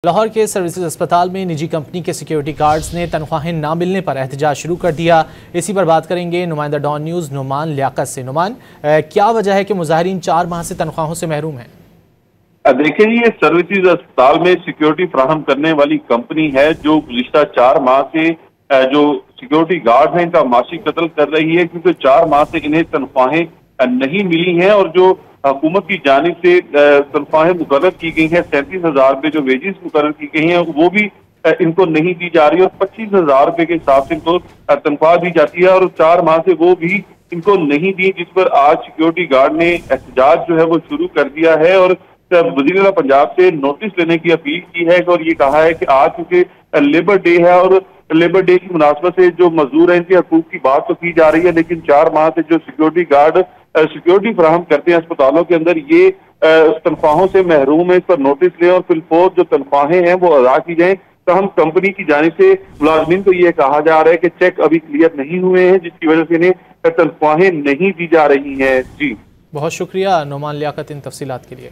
लाहौर के सर्विसेज अस्पताल में निजी कंपनी के सिक्योरिटी गार्ड्स ने तनख्वाहें ना मिलने पर एहतजाज शुरू कर दिया। इसी पर बात करेंगे नुमाइंदा डॉन न्यूज़ नुमान लियाकत से। नुमान, क्या वजह है कि मुजाहिरीन 4 माह से तनख्वाहों से महरूम हैं? देखिए, ये सर्विसेज अस्पताल में सिक्योरिटी फराहम करने वाली कंपनी है जो गुज़िश्ता 4 माह से जो सिक्योरिटी गार्ड हैं इनका माशी कत्ल कर रही है, क्योंकि 4 माह से इन्हें तनख्वाहें नहीं मिली हैं और जो हुकूमत की जानिब से तनख्वाहें मुकर्रर की गई हैं 37,000 रुपये जो वेजेस मुकर्रर की गई हैं वो भी इनको नहीं दी जा रही है और 25,000 रुपये के हिसाब से इनको तनख्वाह दी जाती है और 4 माह से वो भी इनको नहीं दी, जिस पर आज सिक्योरिटी गार्ड ने एहतजाज जो है वो शुरू कर दिया है और वज़ीर पंजाब से नोटिस लेने की अपील की है और ये कहा है कि आज क्योंकि लेबर डे है और लेबर डे की मुनासबत से जो मजदूर हैं इनके हकूक की बात तो की जा रही है, लेकिन 4 माह से जो सिक्योरिटी गार्ड सिक्योरिटी फराहम करते हैं अस्पतालों के अंदर ये तनख्वाहों से महरूम है। इस पर नोटिस लें और फिलफौर जो तनख्वाहें हैं वो अदा की जाएं। तो हम कंपनी की जानिब से मुलाजमीन को ये कहा जा रहा है कि चेक अभी क्लियर नहीं हुए हैं, जिसकी वजह से इन्हें तनख्वाहें नहीं दी जा रही हैं। जी बहुत शुक्रिया नुमान लियाकत इन तफसीलात के लिए।